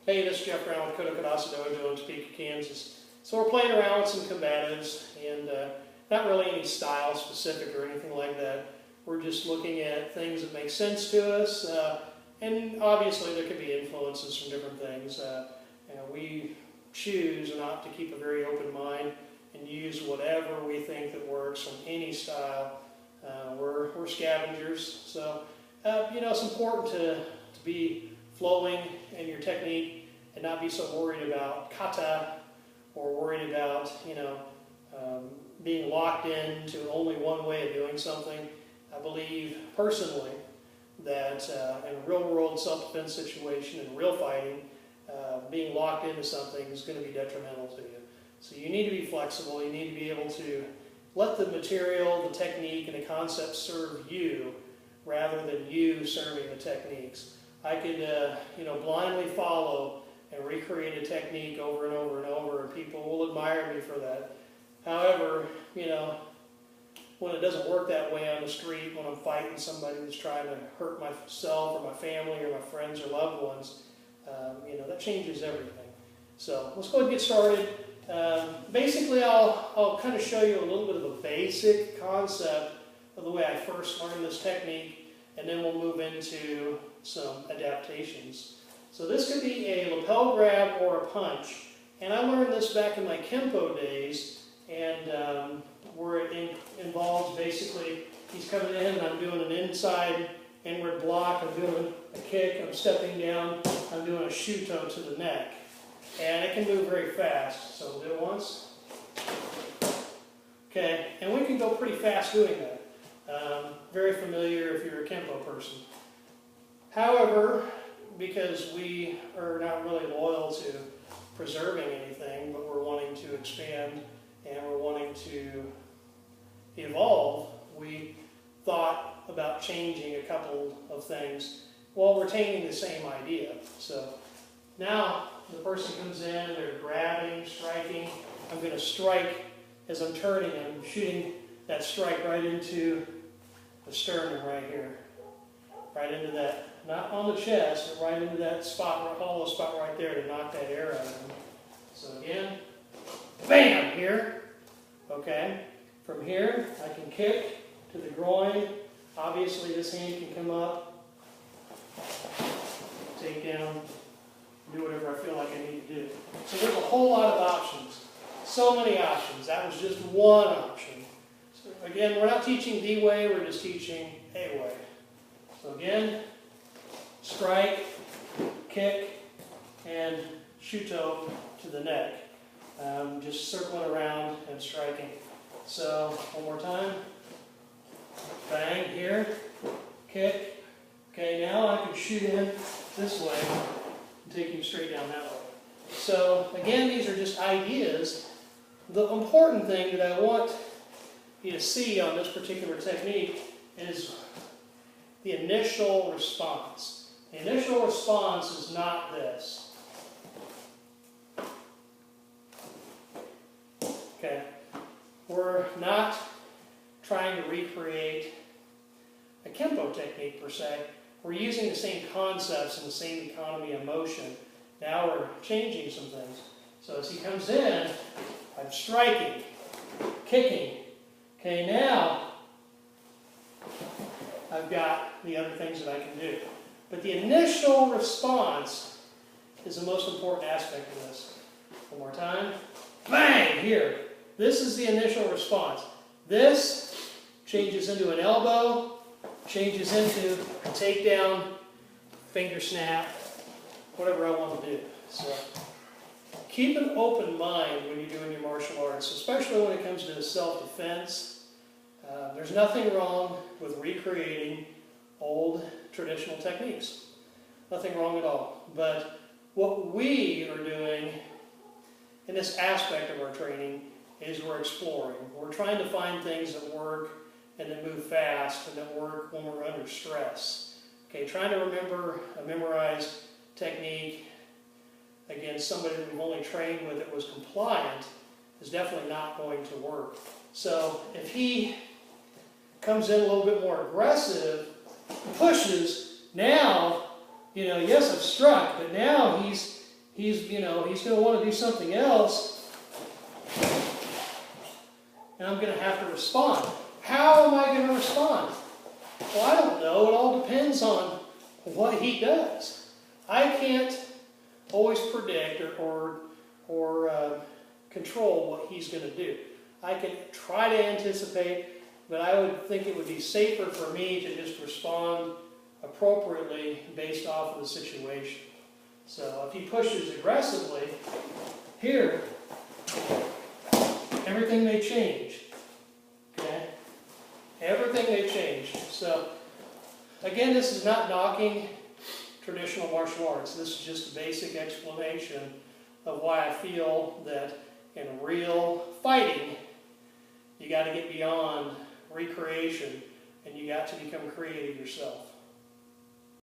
Hey, this is Jeff Brown with Karasu Dojo in Topeka, Kansas. So we're playing around with some combatives, and not really any style specific or anything like that. We're just looking at things that make sense to us, and obviously there could be influences from different things. We choose not to keep a very open mind and use whatever we think that works from any style. We're scavengers, so it's important to be flowing in your technique and not be so worried about kata or worried about being locked into only one way of doing something. I believe personally that in a real world self-defense situation and real fighting, being locked into something is going to be detrimental to you. So you need to be flexible. You need to be able to let the material, the technique, and the concept serve you rather than you serving the techniques. I could blindly follow and recreate a technique over and over and over, and people will admire me for that. However, when it doesn't work that way on the street, when I'm fighting somebody that's trying to hurt myself or my family or my friends or loved ones, that changes everything. So let's go ahead and get started. Basically, I'll kind of show you a little bit of the basic concept of the way I first learned this technique, and then we'll move into some adaptations. So this could be a lapel grab or a punch, and I learned this back in my Kempo days, and where it involves basically he's coming in and I'm doing an inside inward block, I'm doing a kick, I'm stepping down, I'm doing a shuto to the neck. And it can move very fast, so we'll do it once. Okay, and we can go pretty fast doing that. Very familiar if you're a Kempo person. However, because we are not really loyal to preserving anything, but we're wanting to expand and we're wanting to evolve, we thought about changing a couple of things while retaining the same idea. So now the person comes in, they're grabbing, striking. I'm going to strike as I'm turning. I'm shooting that strike right into the sternum right here. Right into that, not on the chest, but right into that spot, hollow spot right there to knock that air out of him. So again, bam, here. Okay. From here, I can kick to the groin. Obviously, this hand can come up, take down, do whatever I feel like I need to do. So there's a whole lot of options. So many options. That was just one option. So again, we're not teaching the way, we're just teaching a way. So again, strike, kick, and shuto to the neck. Just circling around and striking. So one more time. Bang, here, kick. Okay, now I can shoot in this way and take him straight down that way. So again, these are just ideas. The important thing that I want you to see on this particular technique is the initial response. The initial response is not this. Okay, we're not trying to recreate a Kempo technique per se. We're using the same concepts and the same economy of motion. Now we're changing some things. So as he comes in, I'm striking, kicking. Okay, now I've got the other things that I can do. But the initial response is the most important aspect of this. One more time. Bang! Here. This is the initial response. This changes into an elbow, changes into a takedown, finger snap, whatever I want to do. So keep an open mind when you're doing your martial arts, especially when it comes to self-defense. There's nothing wrong with recreating old traditional techniques. Nothing wrong at all. But what we are doing in this aspect of our training is we're exploring. We're trying to find things that work and that move fast and that work when we're under stress. Okay, trying to remember a memorized technique against somebody that we've only trained with that was compliant is definitely not going to work. So if he comes in a little bit more aggressive, pushes, now, yes, I've struck, but now he's he's going to want to do something else, and I'm going to have to respond. How am I going to respond? Well, I don't know. It all depends on what he does. I can't always predict or control what he's going to do. I can try to anticipate, but I would think it would be safer for me to just respond appropriately based off of the situation. So if he pushes aggressively, here, everything may change. Okay? Everything may change. So, again, this is not knocking traditional martial arts. This is just a basic explanation of why I feel that in real fighting, you got to get beyond recreation and you got to become creative yourself.